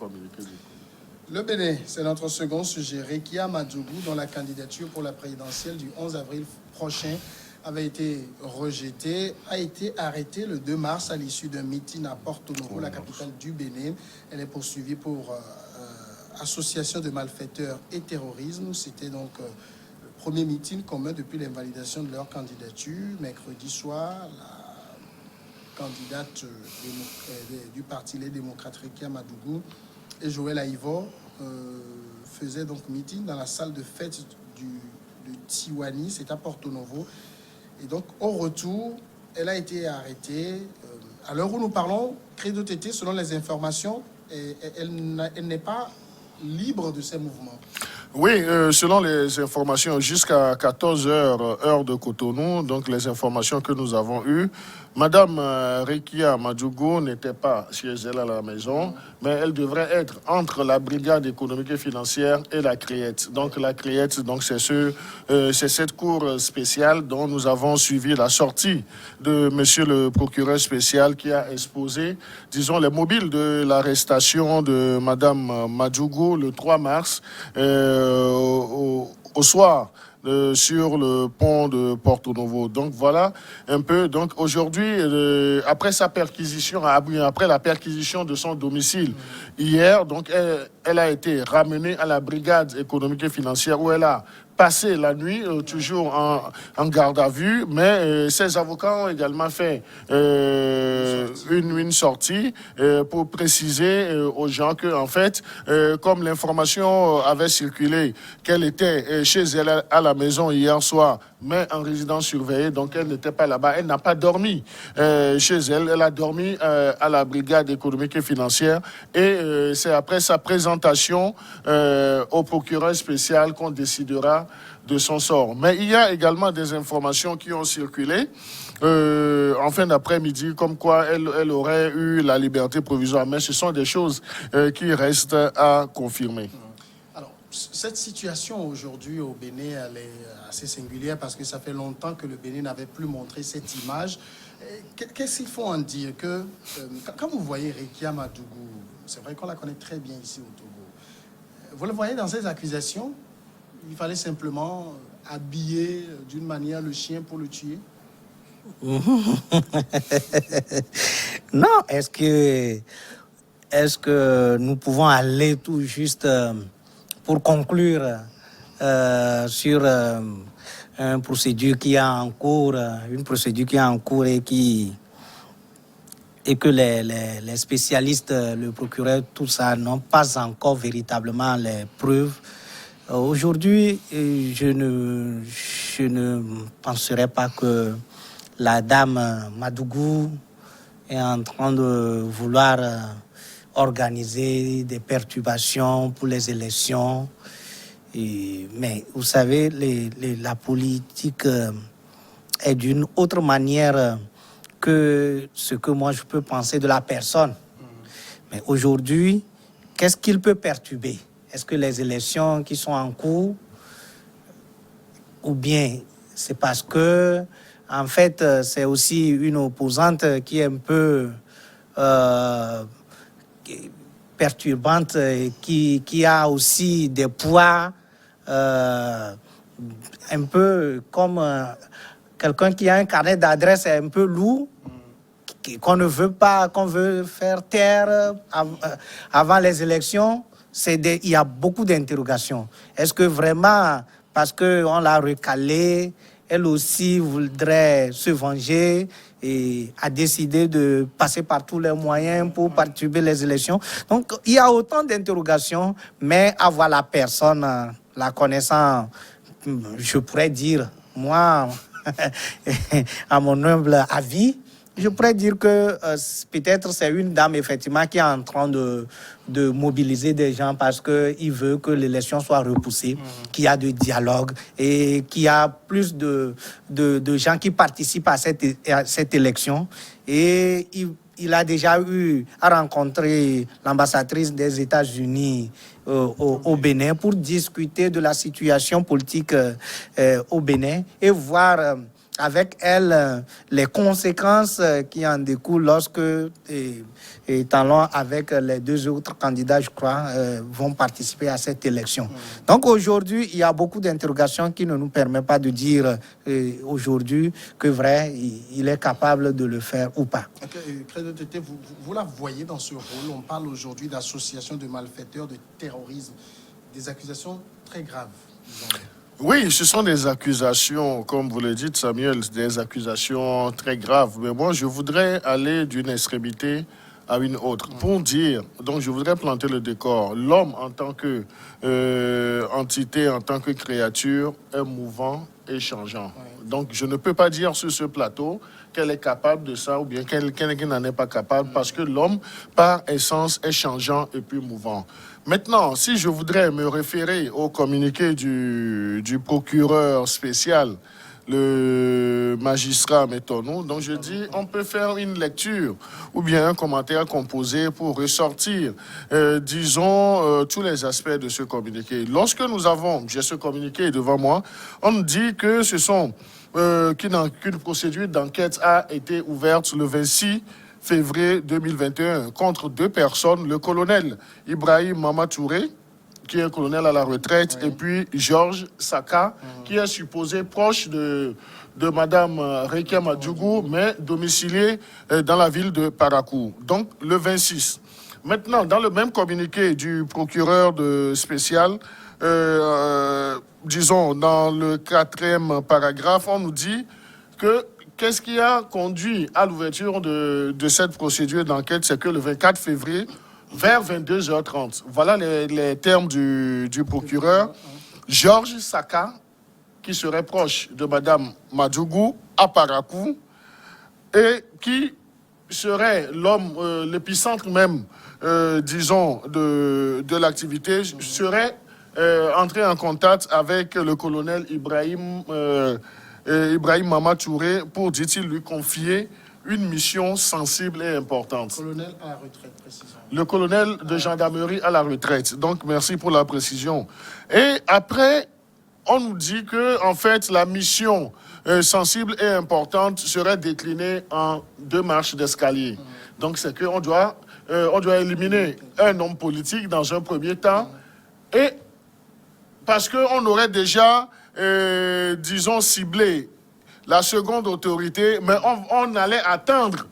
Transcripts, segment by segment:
communiqué. Le Bénin, c'est notre second sujet. Rekia Madougou, dont la candidature pour la présidentielle du 11 avril prochain avait été rejetée, a été arrêtée le 2 mars à l'issue d'un meeting à Porto Novo, la capitale du Bénin. Elle est poursuivie pour association de malfaiteurs et terrorisme. C'était donc le premier meeting commun depuis l'invalidation de leur candidature. Mercredi soir, la candidate du Parti Les Démocrates, Rekia Madougou, et Joël Aïvo faisaient donc meeting dans la salle de fête de Tiwani, c'est à Porto Novo. Et donc, au retour, elle a été arrêtée. À l'heure où nous parlons, Credo Tété, selon les informations, elle n'est pas libre de ses mouvements. Oui, selon les informations, jusqu'à 14h, heure de Cotonou, donc les informations que nous avons eues, Madame Rekia Madougou n'était pas chez elle à la maison, mais elle devrait être entre la brigade économique et financière et la CREET. Donc la CREET, donc c'est cette cour spéciale dont nous avons suivi la sortie de Monsieur le procureur spécial qui a exposé, disons, les mobiles de l'arrestation de Madame Madougou le 3 mars au soir. Sur le pont de Porto Novo. Donc voilà un peu. Donc aujourd'hui, après sa perquisition, après la perquisition de son domicile hier, donc elle a été ramenée à la brigade économique et financière où elle a passé la nuit, toujours en garde à vue, mais ses avocats ont également fait une sortie pour préciser aux gens que, en fait, comme l'information avait circulé, qu'elle était chez elle à la maison hier soir, mais en résidence surveillée, donc elle n'était pas là-bas. Elle n'a pas dormi chez elle, elle a dormi à la brigade économique et financière. Et c'est après sa présentation au procureur spécial qu'on décidera de son sort. Mais il y a également des informations qui ont circulé en fin d'après-midi, comme quoi elle aurait eu la liberté provisoire. Mais ce sont des choses qui restent à confirmer. Alors, cette situation aujourd'hui au Bénin, elle est assez singulière parce que ça fait longtemps que le Bénin n'avait plus montré cette image. Qu'est-ce qu'il faut en dire que quand vous voyez Rekia Madougou, c'est vrai qu'on la connaît très bien ici au Togo, vous le voyez dans ces accusations, il fallait simplement habiller d'une manière le chien pour le tuer? Non, est-ce que nous pouvons aller tout juste pour conclure sur une procédure qui est en cours, et que les spécialistes, le procureur, tout ça, n'ont pas encore véritablement les preuves. Aujourd'hui, je ne penserais pas que la dame Madougou est en train de vouloir organiser des perturbations pour les élections. Mais vous savez, la politique est d'une autre manière que ce que moi je peux penser de la personne. Mais aujourd'hui, qu'est-ce qu'il peut perturber? Est-ce que les élections qui sont en cours, ou bien c'est parce que, en fait, c'est aussi une opposante qui est un peu perturbante, qui a aussi des poids un peu comme quelqu'un qui a un carnet d'adresse un peu lourd, qu'on ne veut pas, qu'on veut faire taire avant les élections. Il y a beaucoup d'interrogations. Est-ce que vraiment, parce qu'on l'a recalée, elle aussi voudrait se venger et a décidé de passer par tous les moyens pour perturber les élections? Donc, il y a autant d'interrogations, mais avoir la personne, la connaissant, je pourrais dire, moi, à mon humble avis, je pourrais dire que peut-être c'est une dame, effectivement, qui est en train de mobiliser des gens parce qu'il veut que l'élection soit repoussée, qu'il y a de dialogue et qu'il y a plus de gens qui participent à cette élection. Et il a déjà eu à rencontrer l'ambassadrice des États-Unis au Bénin pour discuter de la situation politique au Bénin et voir avec elle les conséquences qui en découlent lorsque Talon avec les 2 autres candidats, je crois, vont participer à cette élection. Donc aujourd'hui, il y a beaucoup d'interrogations qui ne nous permettent pas de dire aujourd'hui que vrai, il est capable de le faire ou pas. Credo Tété, vous la voyez dans ce rôle. On parle aujourd'hui d'association de malfaiteurs, de terrorisme, des accusations très graves. Oui, ce sont des accusations, comme vous le dites, Samuel, des accusations très graves. Mais moi, je voudrais aller d'une extrémité à une autre. Pour dire, donc je voudrais planter le décor. L'homme en tant que entité, en tant que créature, est mouvant et changeant. Donc je ne peux pas dire sur ce plateau qu'elle est capable de ça ou bien qu'elle n'en est pas capable parce que l'homme, par essence, est changeant et puis mouvant. Maintenant, si je voudrais me référer au communiqué du procureur spécial, le magistrat Metonou, donc je dis, on peut faire une lecture ou bien un commentaire composé pour ressortir, disons, tous les aspects de ce communiqué. Lorsque nous avons, j'ai ce communiqué devant moi, on nous dit que ce sont, qu'une procédure d'enquête a été ouverte le 26 février 2021 contre 2 personnes, le colonel Ibrahim Mama Touré, qui est colonel à la retraite, et puis Georges Saka, qui est supposé proche de Madame Rekia Madjougou, mais domicilié dans la ville de Parakou. Donc, le 26. Maintenant, dans le même communiqué du procureur spécial, disons, dans le 4e paragraphe, on nous dit que qu'est-ce qui a conduit à l'ouverture de cette procédure d'enquête, c'est que le 24 février, vers 22h30. Voilà les termes du procureur. Georges Saka, qui serait proche de Madame Madjougou à Parakou, et qui serait l'homme, l'épicentre même, disons, de l'activité, serait entré en contact avec le colonel Ibrahim Mama Touré pour, dit-il, lui confier une mission sensible et importante. Le colonel à la retraite, précisément. Le colonel de gendarmerie à la retraite. Donc, merci pour la précision. Et après, on nous dit que, en fait, la mission sensible et importante serait déclinée en 2 marches d'escalier. Donc, c'est qu'on doit, éliminer un homme politique dans un premier temps, et parce qu'on aurait déjà, disons, ciblé la seconde autorité, mais on allait attendre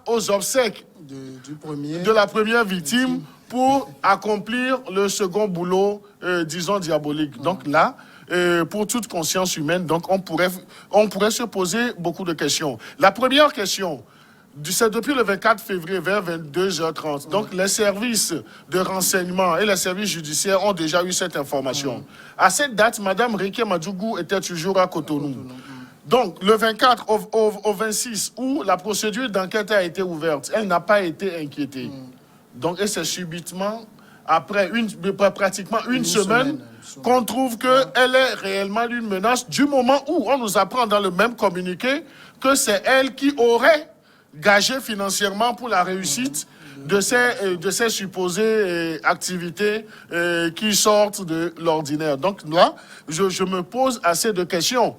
aux obsèques de la première victime pour accomplir le second boulot, disons, diabolique. Donc là, pour toute conscience humaine, donc on pourrait se poser beaucoup de questions. La première question, c'est depuis le 24 février vers 22h30. Donc les services de renseignement et les services judiciaires ont déjà eu cette information. À cette date, Madame Rekia Madjougou était toujours à Cotonou. Donc, le 24 au 26, où la procédure d'enquête a été ouverte, elle n'a pas été inquiétée. Donc, et c'est subitement, après pratiquement une semaine, qu'on trouve qu'elle est réellement une menace, du moment où on nous apprend dans le même communiqué que c'est elle qui aurait gagé financièrement pour la réussite de ces supposées activités qui sortent de l'ordinaire. Donc, là, je me pose assez de questions.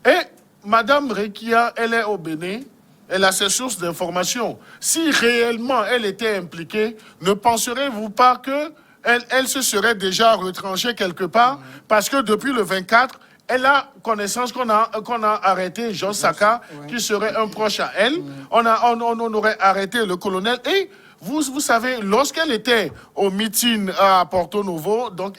Et Madame Rekia, elle est au Bénin, elle a ses sources d'information. Si réellement elle était impliquée, ne penserez-vous pas qu'elle se serait déjà retranchée quelque part? Parce que depuis le 24, elle a connaissance qu'on a arrêté Georges Saka, qui serait un proche à elle. On aurait arrêté le colonel. Et vous savez, lorsqu'elle était au meeting à Porto Novo, donc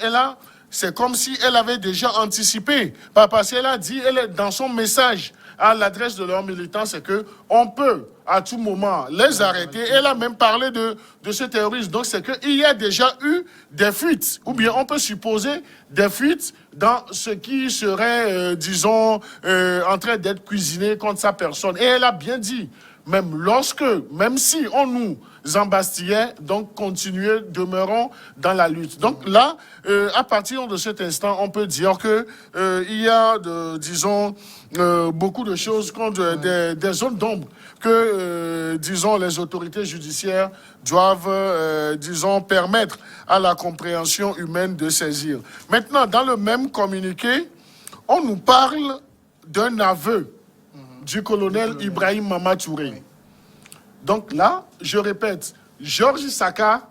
c'est comme si elle avait déjà anticipé. Parce qu'elle a dit, dans son message à l'adresse de leurs militants, c'est qu'on peut à tout moment les arrêter. Elle a même parlé de ce terrorisme. Donc c'est qu'il y a déjà eu des fuites. Ou bien on peut supposer des fuites dans ce qui serait, disons, en train d'être cuisiné contre sa personne. Et elle a bien dit, même si on nous embastillait, donc demeurons dans la lutte. Donc là, à partir de cet instant, on peut dire que il y a, disons, beaucoup de choses contre des zones d'ombre que, disons, les autorités judiciaires doivent, disons, permettre à la compréhension humaine de saisir. Maintenant, dans le même communiqué, on nous parle d'un aveu du colonel Ibrahim Mama Touré. Oui. Donc là, je répète, Georges Saka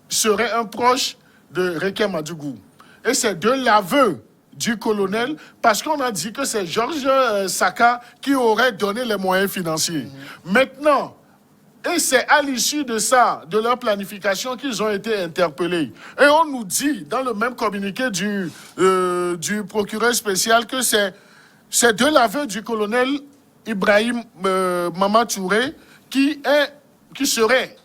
serait un proche de Rekia Madougou. Et c'est de l'aveu du colonel, parce qu'on a dit que c'est Georges Saka qui aurait donné les moyens financiers. Maintenant, et c'est à l'issue de ça, de leur planification, qu'ils ont été interpellés. Et on nous dit, dans le même communiqué du procureur spécial, que c'est de l'aveu du colonel Ibrahim Mama Touré qui serait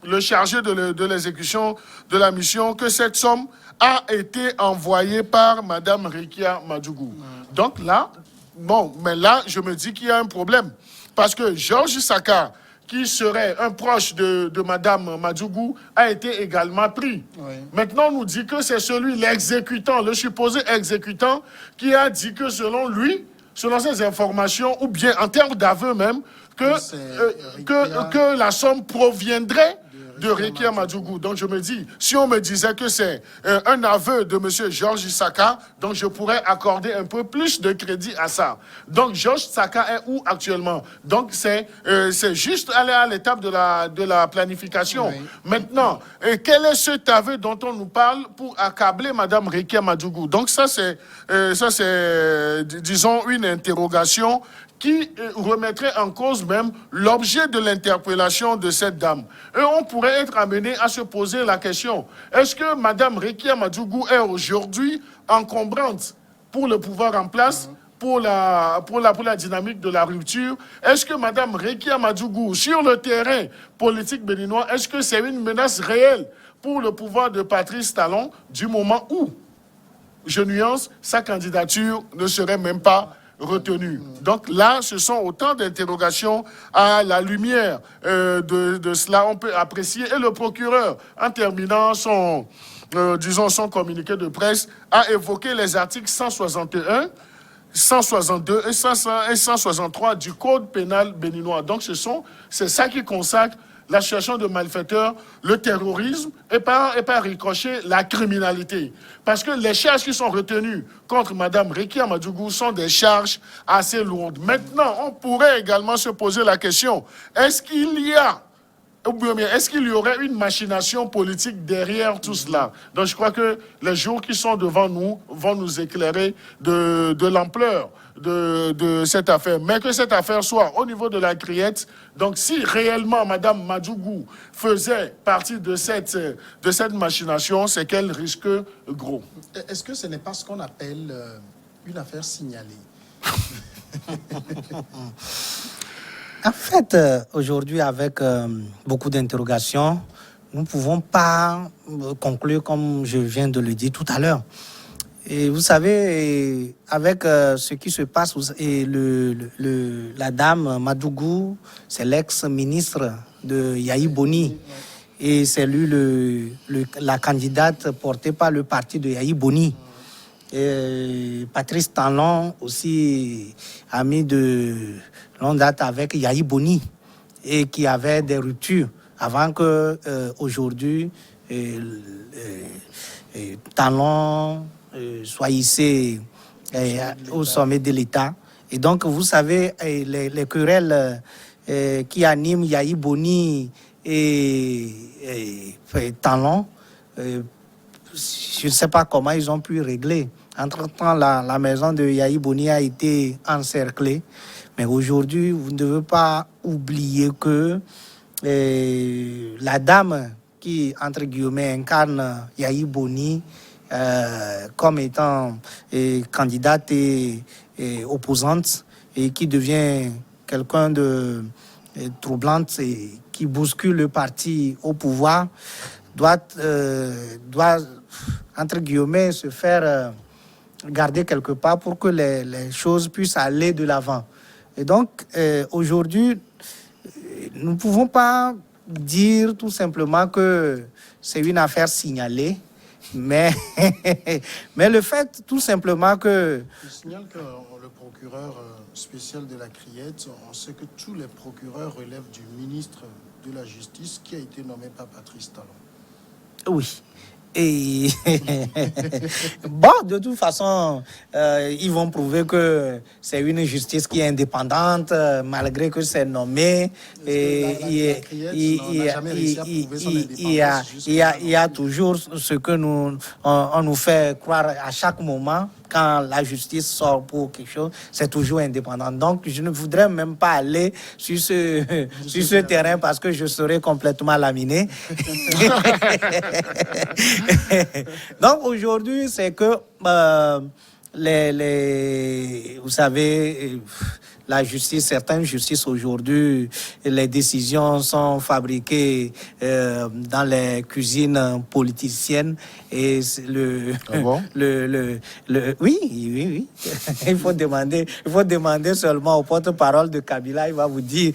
le chargé de l'exécution de la mission, que cette somme a été envoyée par Mme Rekia Madougou. Donc là, bon, mais là, je me dis qu'il y a un problème. Parce que Georges Saka, qui serait un proche de Mme Madougou, a été également pris. Oui. Maintenant, on nous dit que c'est l'exécutant, le supposé exécutant, qui a dit que selon lui, selon ses informations, ou bien en termes d'aveu même, que la somme proviendrait de Rekia Madougou. Donc je me dis, si on me disait que c'est un aveu de M. Georges Saka, donc je pourrais accorder un peu plus de crédit à ça. Donc Georges Saka est où actuellement? Donc c'est juste aller à l'étape de la planification. Oui. Maintenant, quel est cet aveu dont on nous parle pour accabler Mme Rekia Madougou? Donc ça c'est, disons, une interrogation qui remettrait en cause même l'objet de l'interpellation de cette dame. Et on pourrait être amené à se poser la question, est-ce que Mme Rekia Madougou est aujourd'hui encombrante pour le pouvoir en place, pour la dynamique de la rupture? Est-ce que Mme Rekia Madougou, sur le terrain politique béninois, est-ce que c'est une menace réelle pour le pouvoir de Patrice Talon, du moment où, je nuance, sa candidature ne serait même pas retenu. Donc là, ce sont autant d'interrogations à la lumière de cela. On peut apprécier. Et le procureur, en terminant son communiqué de presse, a évoqué les articles 161, 162 et 163 du Code pénal béninois. Donc c'est ça qui consacre l'association de malfaiteurs, le terrorisme et par ricochet, la criminalité. Parce que les charges qui sont retenues contre Mme Rekia Madougou sont des charges assez lourdes. Maintenant, on pourrait également se poser la question, est-ce qu'il y aurait une machination politique derrière tout cela? Donc je crois que les jours qui sont devant nous vont nous éclairer de l'ampleur de cette affaire. Mais que cette affaire soit au niveau de la criette, donc si réellement Mme Madougou faisait partie de cette machination, c'est qu'elle risque gros. Est-ce que ce n'est pas ce qu'on appelle une affaire signalée? En fait, aujourd'hui, avec beaucoup d'interrogations, nous ne pouvons pas conclure comme je viens de le dire tout à l'heure. Et vous savez, avec ce qui se passe, et la dame Madougou, c'est l'ex-ministre de Yahi Boni. Et c'est lui la candidate portée par le parti de Yahi Boni. Et Patrice Talon aussi, ami de longue date avec Yahi Boni, et qui avait des ruptures avant que aujourd'hui Talon soit hissé au sommet de l'État. Et donc, vous savez, les querelles qui animent Yahi Boni et Talon, je ne sais pas comment ils ont pu régler. Entre-temps, la maison de Yahi Boni a été encerclée. Mais aujourd'hui, vous ne devez pas oublier que la dame qui, entre guillemets, incarne Yahi Boni comme étant candidate et opposante, et qui devient quelqu'un de troublante et qui bouscule le parti au pouvoir, doit entre guillemets, se faire garder quelque part pour que les choses puissent aller de l'avant. Et donc, aujourd'hui, nous ne pouvons pas dire tout simplement que c'est une affaire signalée, mais le fait tout simplement que... Je signale que le procureur spécial de la Criette, on sait que tous les procureurs relèvent du ministre de la Justice qui a été nommé par Patrice Talon. Oui. Et bon, de toute façon, ils vont prouver que c'est une justice qui est indépendante, malgré que c'est nommé. Et il y a toujours ce que on nous fait croire à chaque moment. Quand la justice sort pour quelque chose, c'est toujours indépendant. Donc, je ne voudrais même pas aller sur ce terrain parce que je serais complètement laminé. Donc, aujourd'hui, c'est que vous savez, la justice, certaines justices aujourd'hui, les décisions sont fabriquées dans les cuisines politiciennes et Ah bon? oui. Il faut demander seulement au porte-parole de Kabila, il va vous dire,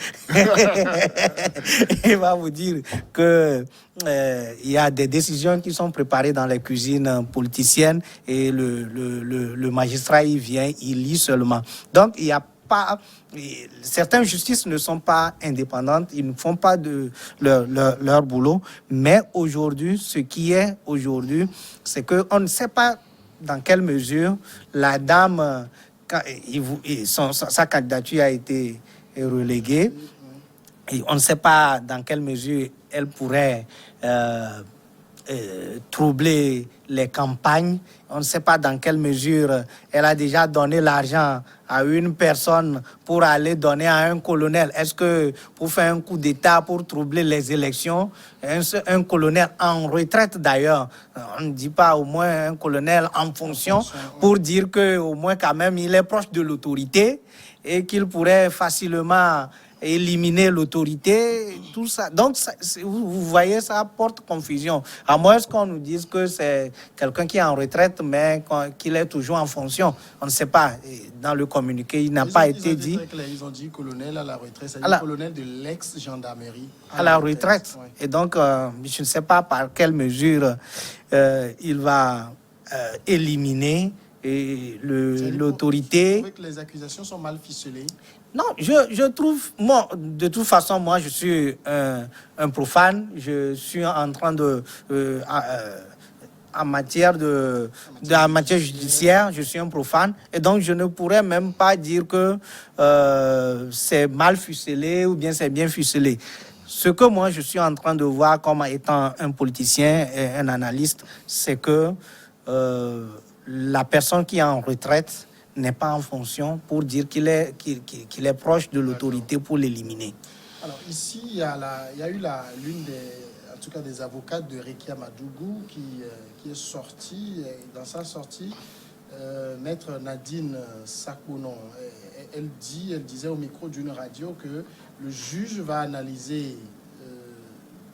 que il y a des décisions qui sont préparées dans les cuisines politiciennes et le magistrat il vient, il lit seulement. Donc il y a pas, certaines justices ne sont pas indépendantes, ils ne font pas de leur boulot, mais aujourd'hui, ce qui est aujourd'hui, c'est qu'on ne sait pas dans quelle mesure la dame, sa candidature a été reléguée, et on ne sait pas dans quelle mesure elle pourrait troubler les campagnes. On ne sait pas dans quelle mesure elle a déjà donné l'argent à une personne pour aller donner à un colonel. Est-ce que pour faire un coup d'État, pour troubler les élections, un colonel en retraite d'ailleurs, on ne dit pas au moins un colonel en fonction, pour dire qu'au moins quand même il est proche de l'autorité et qu'il pourrait facilement éliminer l'autorité, tout ça. Donc, vous voyez, ça porte confusion. À moins qu'on nous dise que c'est quelqu'un qui est en retraite, mais qu'il est toujours en fonction. On ne sait pas. Dans le communiqué, il n'a pas été dit. Ils ont dit colonel à la retraite, c'est-à-dire colonel de l'ex-gendarmerie. À la retraite. Ouais. Et donc, je ne sais pas par quelle mesure il va éliminer l'autorité. Vous trouvez que les accusations sont mal ficelées? Non, je trouve, moi, de toute façon, moi, je suis un profane. Je suis en train en matière judiciaire, je suis un profane. Et donc, je ne pourrais même pas dire que c'est mal ficelé ou bien c'est bien ficelé. Ce que moi, je suis en train de voir comme étant un politicien et un analyste, c'est que la personne qui est en retraite n'est pas en fonction pour dire qu'il est proche de l'autorité pour l'éliminer. Alors ici, il y a eu l'une des avocates de Rekia Madougou qui est sortie. Dans sa sortie, maître Nadine Sakounon, elle disait au micro d'une radio que le juge va analyser,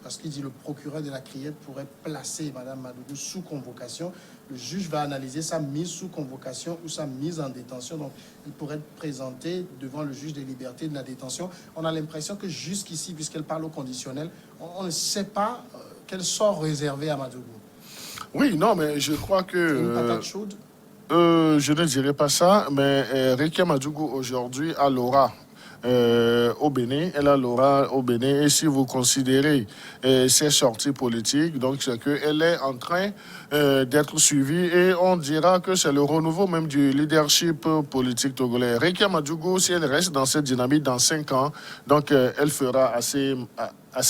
parce qu'il dit le procureur de la Criette pourrait placer Mme Madougou sous convocation. Le juge va analyser sa mise sous convocation ou sa mise en détention. Donc, il pourrait être présenté devant le juge des libertés de la détention. On a l'impression que jusqu'ici, puisqu'elle parle au conditionnel, on ne sait pas quel sort réservé à Madougou. Oui, non, mais je crois que... Une patate chaude. Je ne dirais pas ça, mais Rekia Madougou aujourd'hui a l'aura. Au Bénin, elle a l'aura au Bénin, et si vous considérez ses sorties politiques, donc c'est qu'elle est en train d'être suivie, et on dira que c'est le renouveau même du leadership politique togolais. Rekia Madougou, si elle reste dans cette dynamique dans 5 ans, donc elle fera assez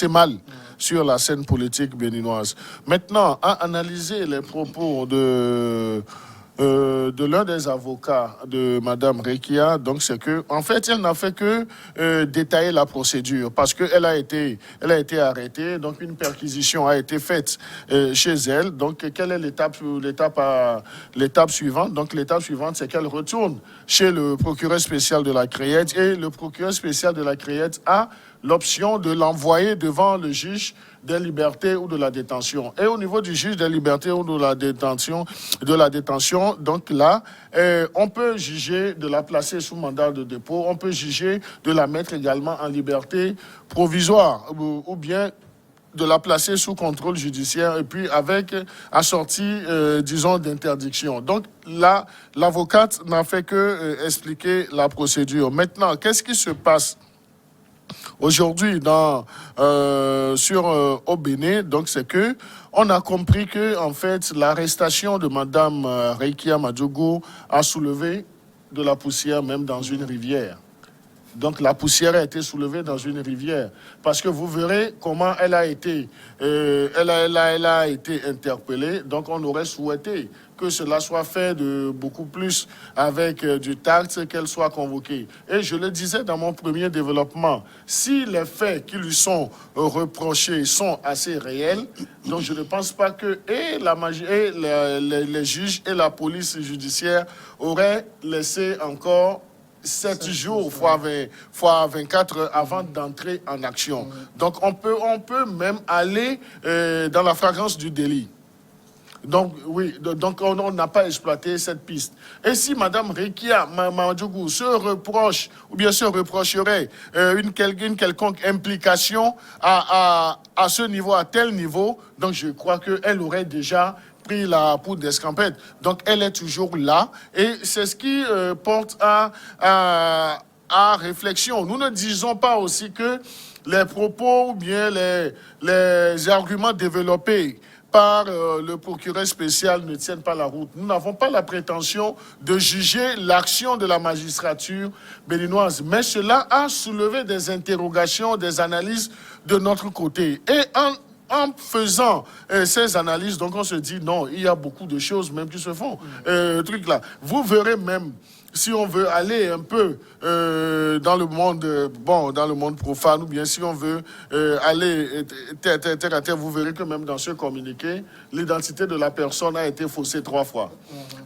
mal sur la scène politique béninoise. Maintenant, à analyser les propos de l'un des avocats de Madame Rekia, donc c'est que, en fait, elle n'a fait que détailler la procédure, parce qu'elle a été arrêtée, donc une perquisition a été faite chez elle. Donc, quelle est l'étape suivante? Donc, l'étape suivante, c'est qu'elle retourne chez le procureur spécial de la Criette, et le procureur spécial de la Criette a l'option de l'envoyer devant le juge des libertés ou de la détention. Et au niveau du juge des libertés ou de la détention, donc là, on peut juger de la placer sous mandat de dépôt, on peut juger de la mettre également en liberté provisoire, ou bien de la placer sous contrôle judiciaire, et puis avec assorti, disons, d'interdiction. Donc là, l'avocate n'a fait que expliquer la procédure. Maintenant, qu'est-ce qui se passe aujourd'hui au Bénin, donc c'est que on a compris que en fait l'arrestation de Madame Rekia Madjougou a soulevé de la poussière même dans une rivière. Donc la poussière a été soulevée dans une rivière. Parce que vous verrez comment elle a été, elle a été interpellée. Donc on aurait souhaité que cela soit fait de beaucoup plus avec du tact, qu'elle soit convoquée. Et je le disais dans mon premier développement, si les faits qui lui sont reprochés sont assez réels, donc je ne pense pas que les juges et la police judiciaire auraient laissé encore 7 jours fois 24 heures avant d'entrer en action. Donc on peut même aller dans la flagrance du délit. Donc, oui, donc on n'a pas exploité cette piste. Et si Mme Rekia Madjougou se reproche, ou bien se reprocherait une quelconque implication à ce niveau, à tel niveau, donc je crois qu'elle aurait déjà pris la poudre d'escampette. Donc, elle est toujours là. Et c'est ce qui porte à réflexion. Nous ne disons pas aussi que les propos ou bien les arguments développés par le procureur spécial ne tiennent pas la route. Nous n'avons pas la prétention de juger l'action de la magistrature béninoise, mais cela a soulevé des interrogations, des analyses de notre côté. Et en faisant ces analyses, donc on se dit non, il y a beaucoup de choses même qui se font. Truc là. Vous verrez même, si on veut aller un peu dans le monde profane, ou bien si on veut aller terre à terre, vous verrez que même dans ce communiqué, l'identité de la personne a été faussée 3 fois.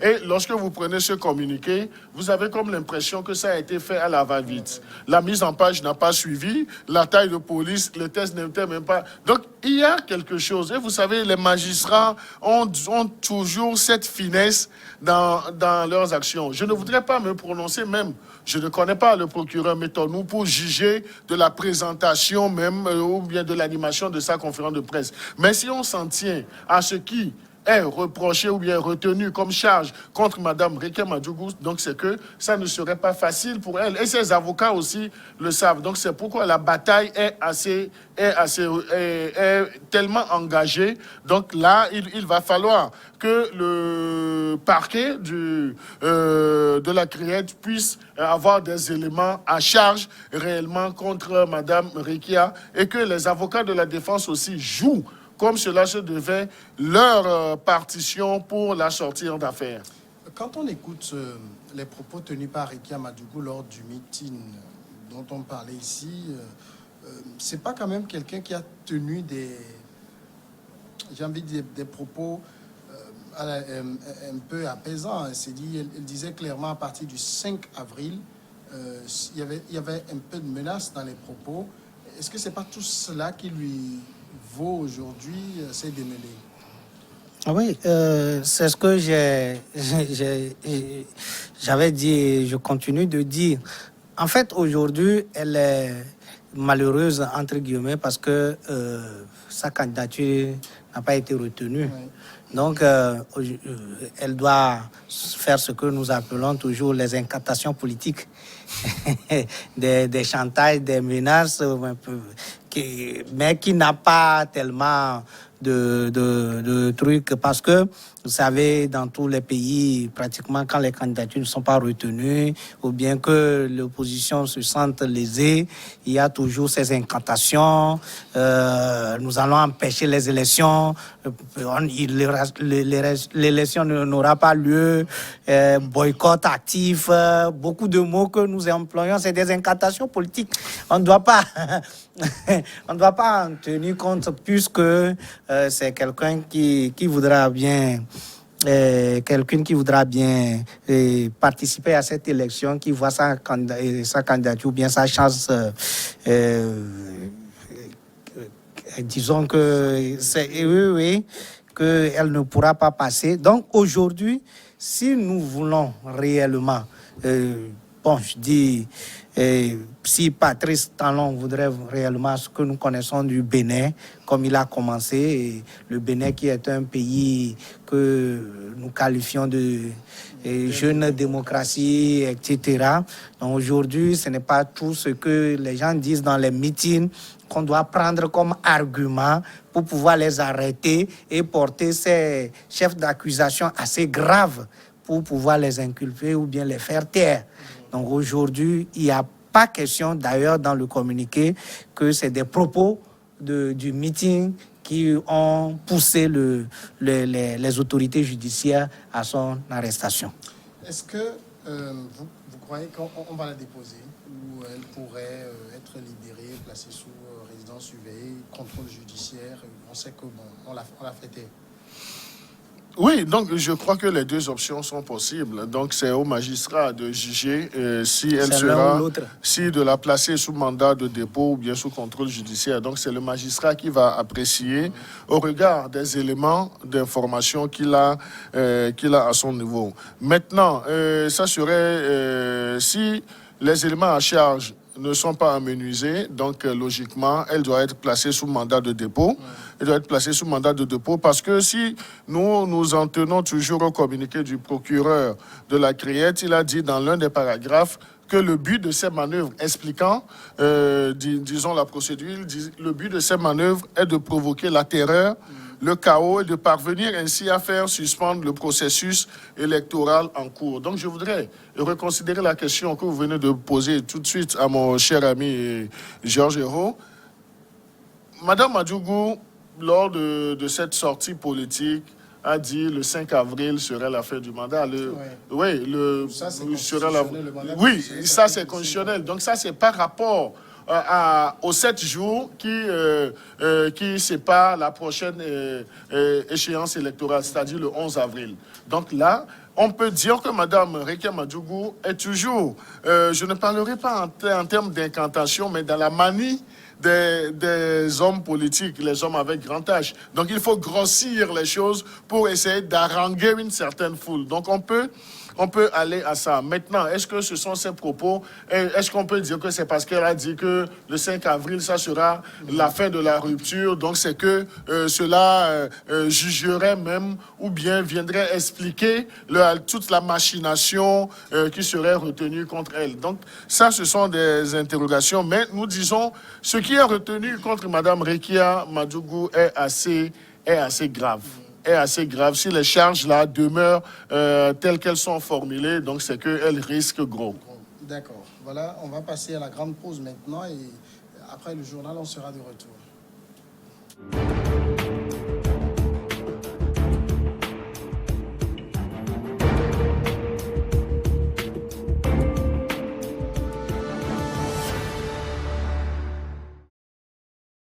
Et lorsque vous prenez ce communiqué, vous avez comme l'impression que ça a été fait à la va-vite. La mise en page n'a pas suivi, la taille de police, le test n'était même pas... Donc, il y a quelque chose. Et vous savez, les magistrats ont toujours cette finesse dans leurs actions. Je ne voudrais pas me prononcer même, je ne connais pas le procureur Métonou pour juger de la présentation même ou bien de l'animation de sa conférence de presse. Mais si on s'en tient à ce qui est reproché ou bien retenu comme charge contre Mme Rekia Madjougou, donc c'est que ça ne serait pas facile pour elle. Et ses avocats aussi le savent. Donc c'est pourquoi la bataille est tellement engagée. Donc là, il va falloir que le parquet de la CRIET puisse avoir des éléments à charge réellement contre Mme Rekia et que les avocats de la défense aussi jouent comme cela se devait, leur partition pour la sortir d'affaire. Quand on écoute les propos tenus par Rekia Madjougou lors du meeting dont on parlait ici, c'est pas quand même quelqu'un qui a tenu des propos un peu apaisants. Elle disait clairement à partir du 5 avril, il y avait un peu de menace dans les propos. Est-ce que c'est pas tout cela qui lui vaut aujourd'hui ces démêlés? Oui, c'est ce que j'avais dit et je continue de dire. En fait, aujourd'hui, elle est malheureuse, entre guillemets, parce que sa candidature n'a pas été retenue. Oui. Donc, elle doit faire ce que nous appelons toujours les incantations politiques, des chantages, des menaces, mais qui n'a pas tellement de trucs, parce que vous savez, dans tous les pays, pratiquement quand les candidatures ne sont pas retenues ou bien que l'opposition se sente lésée, il y a toujours ces incantations. Nous allons empêcher les élections, l'élection n'aura pas lieu, boycott actif, beaucoup de mots que nous employons, c'est des incantations politiques. On ne doit pas en tenir compte puisque c'est quelqu'un qui voudra bien participer à cette élection, qui voit sa candidature ou bien sa chance, disons que c'est qu'elle ne pourra pas passer. Donc aujourd'hui, si nous voulons réellement bon, je dis, si Patrice Talon voudrait réellement ce que nous connaissons du Bénin, comme il a commencé, et le Bénin qui est un pays que nous qualifions de jeune démocratie, etc. Donc aujourd'hui, ce n'est pas tout ce que les gens disent dans les meetings qu'on doit prendre comme argument pour pouvoir les arrêter et porter ces chefs d'accusation assez graves pour pouvoir les inculper ou bien les faire taire. Donc aujourd'hui, il n'y a pas question, d'ailleurs dans le communiqué, que c'est des propos du meeting qui ont poussé les autorités judiciaires à son arrestation. Est-ce que vous croyez qu'on va la déposer ou elle pourrait être libérée, placée sous résidence surveillée, contrôle judiciaire? On sait que bon, on l'a fêté. Oui, donc je crois que les deux options sont possibles. Donc c'est au magistrat de juger si elle sera, si de la placer sous mandat de dépôt ou bien sous contrôle judiciaire. Donc c'est le magistrat qui va apprécier au regard des éléments d'information qu'il a à son niveau. Maintenant, ça serait si les éléments à charge ne sont pas amenuisés, donc logiquement, elle doit être placée sous mandat de dépôt. Elle doit être placée sous mandat de dépôt parce que si nous en tenons toujours au communiqué du procureur de la Criette, il a dit dans l'un des paragraphes que le but de ces manœuvres expliquant, disons la procédure, le but de ces manœuvres est de provoquer la terreur, le chaos et de parvenir ainsi à faire suspendre le processus électoral en cours. Donc je voudrais reconsidérer la question que vous venez de poser tout de suite à mon cher ami Georges Hérault. Madame Madougou, lors de cette sortie politique, a dit le 5 avril serait la fin du mandat. Ça, c'est oui, ça c'est constitutionnel. Donc ça c'est par rapport aux 7 jours qui séparent la prochaine échéance électorale, c'est-à-dire le 11 avril. Donc là, on peut dire que Mme Rekia Madougou est toujours, je ne parlerai pas en termes d'incantation, mais dans la manie des hommes politiques, les hommes avec grand âge. Donc il faut grossir les choses pour essayer d'haranguer une certaine foule. Donc on peut aller à ça. Maintenant, est-ce que ce sont ces propos? Est-ce qu'on peut dire que c'est parce qu'elle a dit que le 5 avril, ça sera la fin de la rupture, donc c'est que cela jugerait même ou bien viendrait expliquer toute la machination qui serait retenue contre elle. Donc ça, ce sont des interrogations, mais nous disons, ce qui est retenu contre Mme Rekia Madougou est assez grave. Est assez grave. Si les charges-là demeurent telles qu'elles sont formulées, donc c'est qu'elles risquent gros. D'accord. Voilà, on va passer à la grande pause maintenant et après le journal, on sera de retour.